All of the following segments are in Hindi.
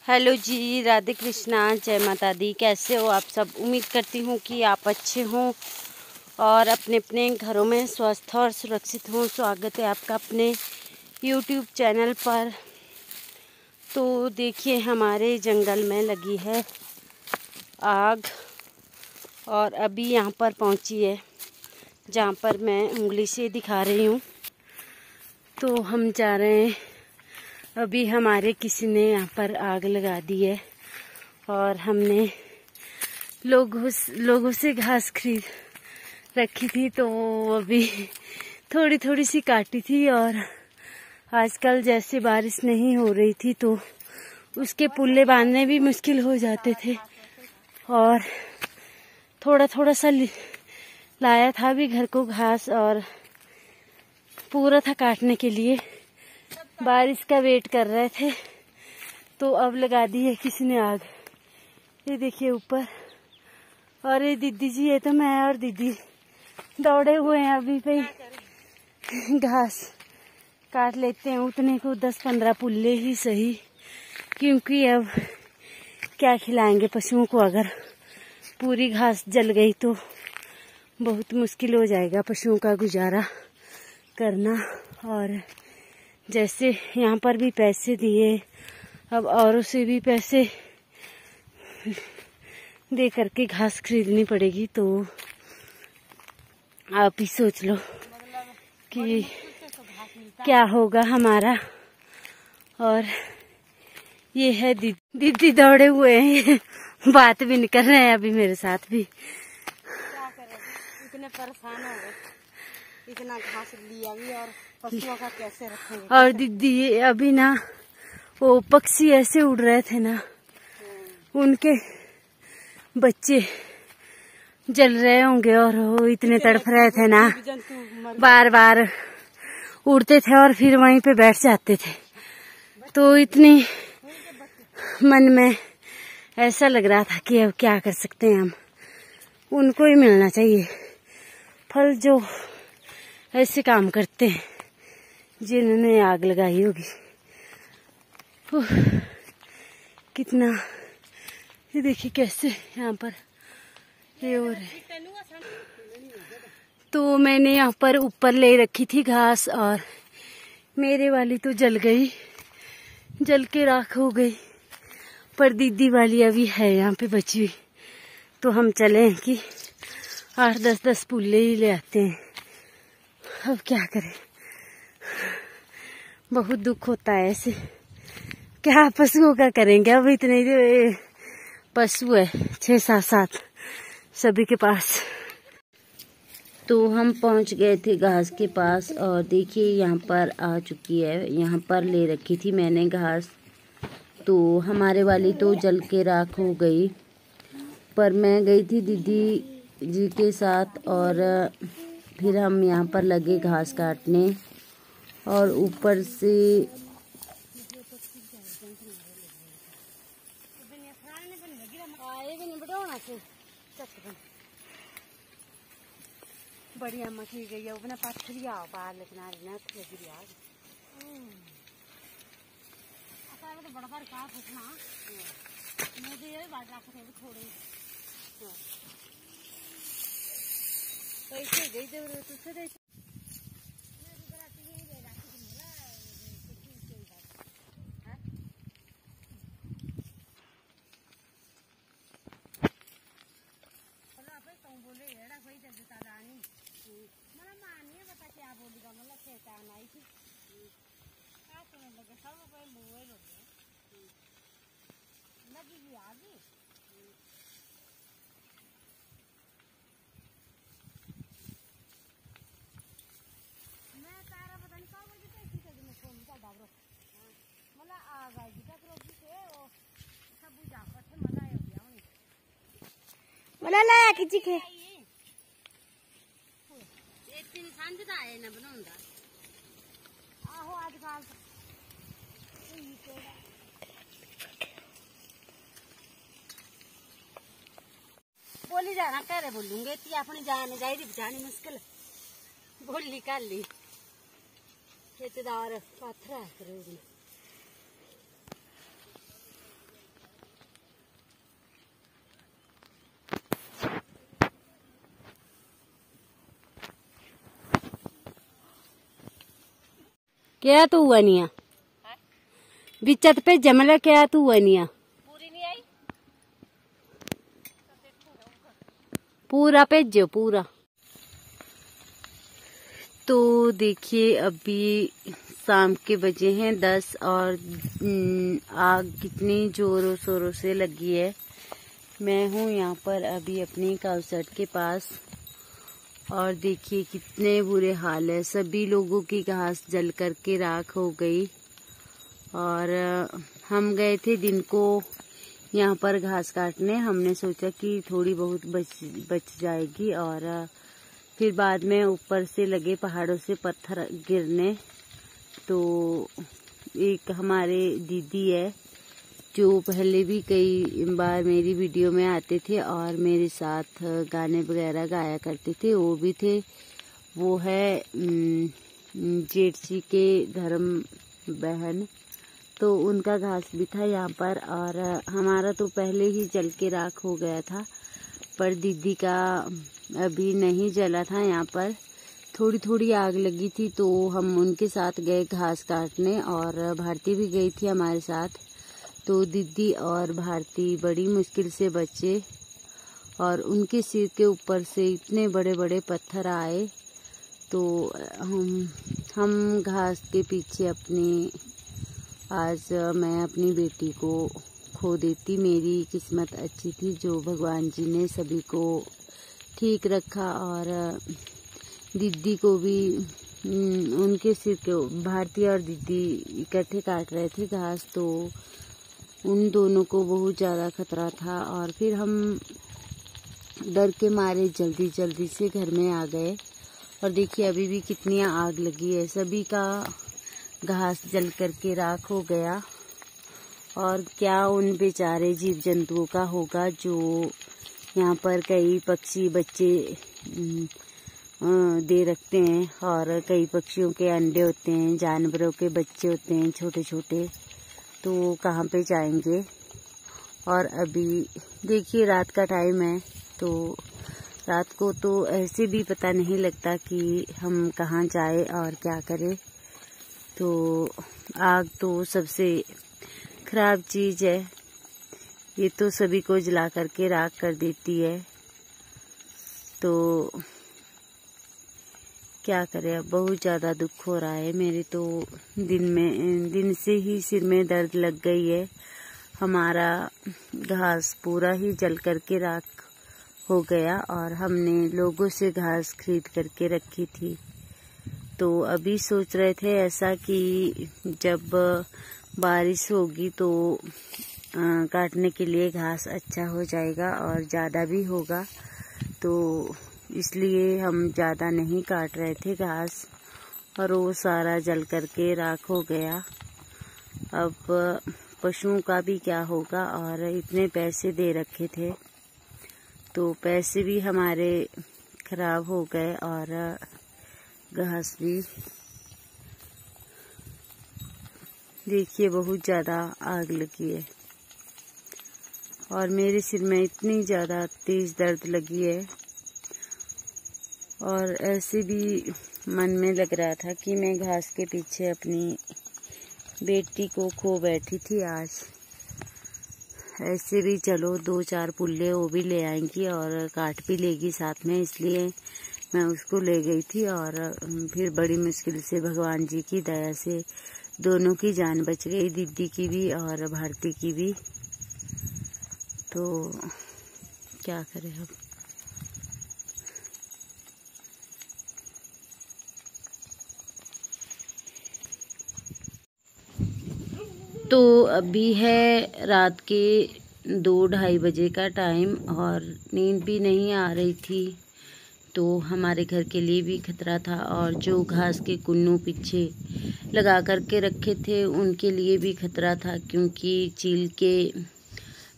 हेलो जी, राधे कृष्णा, जय माता दी। कैसे हो आप सब? उम्मीद करती हूँ कि आप अच्छे हों और अपने अपने घरों में स्वस्थ और सुरक्षित हों। स्वागत है आपका अपने यूट्यूब चैनल पर। तो देखिए, हमारे जंगल में लगी है आग और अभी यहाँ पर पहुँची है जहाँ पर मैं उंगली से दिखा रही हूँ। तो हम जा रहे हैं। अभी हमारे किसी ने यहाँ पर आग लगा दी है और हमने लोगों से घास खरीद रखी थी, तो अभी थोड़ी थोड़ी सी काटी थी। और आजकल जैसे बारिश नहीं हो रही थी तो उसके पुल्ले बांधने भी मुश्किल हो जाते थे और थोड़ा थोड़ा सा लाया था भी घर को घास और पूरा था काटने के लिए। बारिश का वेट कर रहे थे तो अब लगा दी है किसी ने आग। ये देखिए ऊपर। और ये दीदी जी है, तो मैं और दीदी दौड़े हुए हैं अभी पे घास काट लेते हैं। उतने को 10-15 पुल्ले ही सही, क्योंकि अब क्या खिलाएंगे पशुओं को। अगर पूरी घास जल गई तो बहुत मुश्किल हो जाएगा पशुओं का गुजारा करना। और जैसे यहाँ पर भी पैसे दिए, अब औरों से भी पैसे दे करके घास खरीदनी पड़ेगी। तो आप ही सोच लो कि क्या होगा हमारा। और ये है दीदी दौड़े हुए हैं, बात भी नहीं कर रहे हैं अभी मेरे साथ भी। क्या करें, इतने परेशान हो गए, इतना घास लिया भी और पशुओं का कैसे रखेंगे। और दीदी अभी ना वो पक्षी ऐसे उड़ रहे थे ना, उनके बच्चे जल रहे होंगे और वो इतने तड़फ रहे थे ना, बार बार उड़ते थे और फिर वहीं पे बैठ जाते थे। तो इतनी मन में ऐसा लग रहा था कि अब क्या कर सकते हैं हम। उनको ही मिलना चाहिए फल जो ऐसे काम करते हैं जिन्होंने आग लगाई होगी। कितना, ये देखिए कैसे यहाँ पर ये हो रहा है। तो मैंने यहाँ पर ऊपर ले रखी थी घास और मेरे वाली तो जल गई, जल के राख हो गई, पर दीदी वाली अभी है यहाँ पे बची हुई। तो हम चले हैं कि 8-10 पुल्ले ही ले आते हैं। अब क्या करें, बहुत दुख होता है ऐसे। क्या पशुओं का करेंगे, अब इतने पशु है 6-7 सभी के पास। तो हम पहुंच गए थे घास के पास और देखिए यहाँ पर आ चुकी है। यहाँ पर ले रखी थी मैंने घास, तो हमारे वाली तो जल के राख हो गई। पर मैं गई थी दीदी जी के साथ और फिर हम यहाँ पर लगे घास काटने। और ऊपर से बढ़िया मछली गई है, अपना पत्थरिया बाहर लेकिन ना गिरिया तो बड़ा बार का पूछना मैं तो ये बात रख थे थोड़ी पैसे गई दे तुझसे दे बोले एड़ा कोई जब दादानी मतलब मानिए बता क्या बोलेगा, मतलब पहचान आई थी क्या सुनने लगे सब कोई मुँह लोग लगी भी आगे। मैं तारा पता नहीं कब मुझे कैसी कर मैं फोन का डाबरो मतलब आ गई तक रोकी थे वो सब बुझा कर थे मजा हो गया उन्हें मला लाया किसी के सांझदा है ना बनाऊंगा आहो आजकल बोली जाना करे बोलूंगे ती अपनी जान जाएगी जानी मुश्किल बोली कर ली खेतदार पाथरा करोगे क्या तू हुआ निया बिचत पे जमला क्या तू हुआ निया पूरी नहीं आई पूरा भेजो पूरा। तो देखिए अभी शाम के बजे हैं 10 और आग कितनी जोरों शोरों से लगी है। मैं हूँ यहाँ पर अभी अपनी काउसेट के पास और देखिए कितने बुरे हाल है। सभी लोगों की घास जल करके राख हो गई और हम गए थे दिन को यहाँ पर घास काटने। हमने सोचा कि थोड़ी बहुत बच जाएगी और फिर बाद में ऊपर से लगे पहाड़ों से पत्थर गिरने। तो एक हमारे दीदी है जो पहले भी कई बार मेरी वीडियो में आते थे और मेरे साथ गाने वगैरह गाया करते थे, वो भी थे। वो है जेठ जी के धर्म बहन, तो उनका घास भी था यहाँ पर और हमारा तो पहले ही जल के राख हो गया था, पर दीदी का अभी नहीं जला था। यहाँ पर थोड़ी थोड़ी आग लगी थी तो हम उनके साथ गए घास काटने और भारती भी गई थी हमारे साथ। तो दीदी और भारती बड़ी मुश्किल से बचे और उनके सिर के ऊपर से इतने बड़े बड़े पत्थर आए। तो हम घास के पीछे आज मैं अपनी बेटी को खो देती। मेरी किस्मत अच्छी थी जो भगवान जी ने सभी को ठीक रखा और दीदी को भी उनके सिर के भारती और दीदी इकट्ठे काट रहे थे घास, तो उन दोनों को बहुत ज़्यादा खतरा था और फिर हम डर के मारे जल्दी जल्दी से घर में आ गए। और देखिए अभी भी कितनी आग लगी है, सभी का घास जल करके राख हो गया। और क्या उन बेचारे जीव जंतुओं का होगा जो यहाँ पर कई पक्षी बच्चे दे रखते हैं और कई पक्षियों के अंडे होते हैं, जानवरों के बच्चे होते हैं छोटे छोटे, तो कहाँ पे जाएंगे। और अभी देखिए रात का टाइम है, तो रात को तो ऐसे भी पता नहीं लगता कि हम कहाँ जाए और क्या करें। तो आग तो सबसे खराब चीज़ है, ये तो सभी को जला करके राख कर देती है। तो क्या करें, अब बहुत ज़्यादा दुख हो रहा है। मेरे तो दिन से ही सिर में दर्द लग गई है। हमारा घास पूरा ही जल करके राख हो गया और हमने लोगों से घास खरीद करके रखी थी। तो अभी सोच रहे थे ऐसा कि जब बारिश होगी तो काटने के लिए घास अच्छा हो जाएगा और ज़्यादा भी होगा, तो इसलिए हम ज़्यादा नहीं काट रहे थे घास और वो सारा जल करके राख हो गया। अब पशुओं का भी क्या होगा, और इतने पैसे दे रखे थे तो पैसे भी हमारे खराब हो गए और घास भी। देखिए बहुत ज़्यादा आग लगी है और मेरे सिर में इतनी ज़्यादा तेज़ दर्द लगी है और ऐसे भी मन में लग रहा था कि मैं घास के पीछे अपनी बेटी को खो बैठी थी। आज ऐसे भी चलो 2-4 पुल्ले वो भी ले आएंगी और काट भी लेगी साथ में, इसलिए मैं उसको ले गई थी। और फिर बड़ी मुश्किल से भगवान जी की दया से दोनों की जान बच गई, दीदी की भी और भारती की भी। तो क्या करें अब। तो अभी है रात के 2-2:30 बजे का टाइम और नींद भी नहीं आ रही थी, तो हमारे घर के लिए भी खतरा था और जो घास के कुन्नू पीछे लगा करके रखे थे उनके लिए भी खतरा था, क्योंकि चील के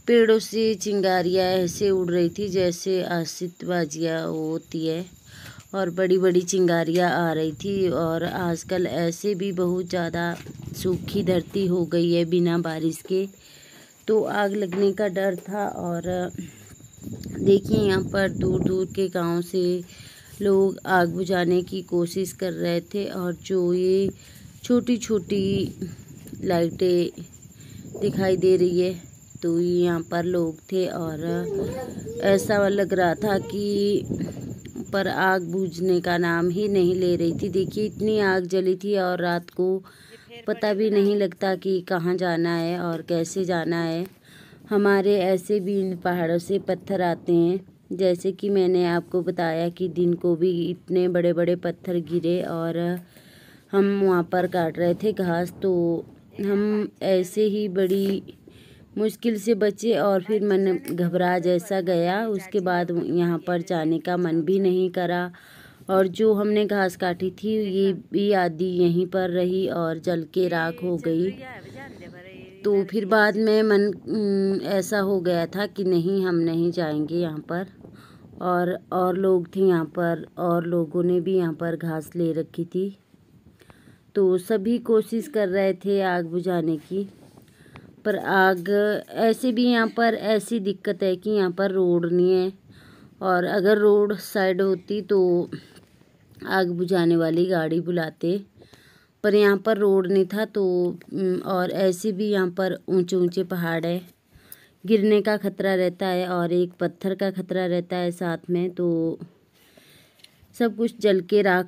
पेड़ों से चिंगारियाँ ऐसे उड़ रही थी जैसे आतिशबाजियाँ होती है और बड़ी बड़ी चिंगारियाँ आ रही थी। और आजकल ऐसे भी बहुत ज़्यादा सूखी धरती हो गई है बिना बारिश के, तो आग लगने का डर था। और देखिए यहाँ पर दूर दूर के गांव से लोग आग बुझाने की कोशिश कर रहे थे और जो ये छोटी छोटी लाइटें दिखाई दे रही है। तो यहाँ पर लोग थे और ऐसा लग रहा था कि पर आग बुझने का नाम ही नहीं ले रही थी। देखिए इतनी आग जली थी और रात को पता भी नहीं लगता कि कहाँ जाना है और कैसे जाना है। हमारे ऐसे भी इन पहाड़ों से पत्थर आते हैं, जैसे कि मैंने आपको बताया कि दिन को भी इतने बड़े बड़े पत्थर गिरे और हम वहाँ पर काट रहे थे घास, तो हम ऐसे ही बड़ी मुश्किल से बचे और फिर मन घबरा जैसा गया। उसके बाद यहाँ पर जाने का मन भी नहीं करा और जो हमने घास काटी थी ये भी आधी यहीं पर रही और जल के राख हो गई। तो फिर बाद में मन ऐसा हो गया था कि नहीं, हम नहीं जाएंगे यहाँ पर। और लोग थे यहाँ पर और लोगों ने भी यहाँ पर घास ले रखी थी, तो सभी कोशिश कर रहे थे आग बुझाने की। पर आग ऐसे भी यहाँ पर ऐसी दिक्कत है कि यहाँ पर रोड नहीं है, और अगर रोड साइड होती तो आग बुझाने वाली गाड़ी बुलाते, पर यहाँ पर रोड नहीं था। तो और ऐसे भी यहाँ पर ऊंचे ऊंचे पहाड़ है, गिरने का खतरा रहता है और एक पत्थर का खतरा रहता है साथ में। तो सब कुछ जल के राख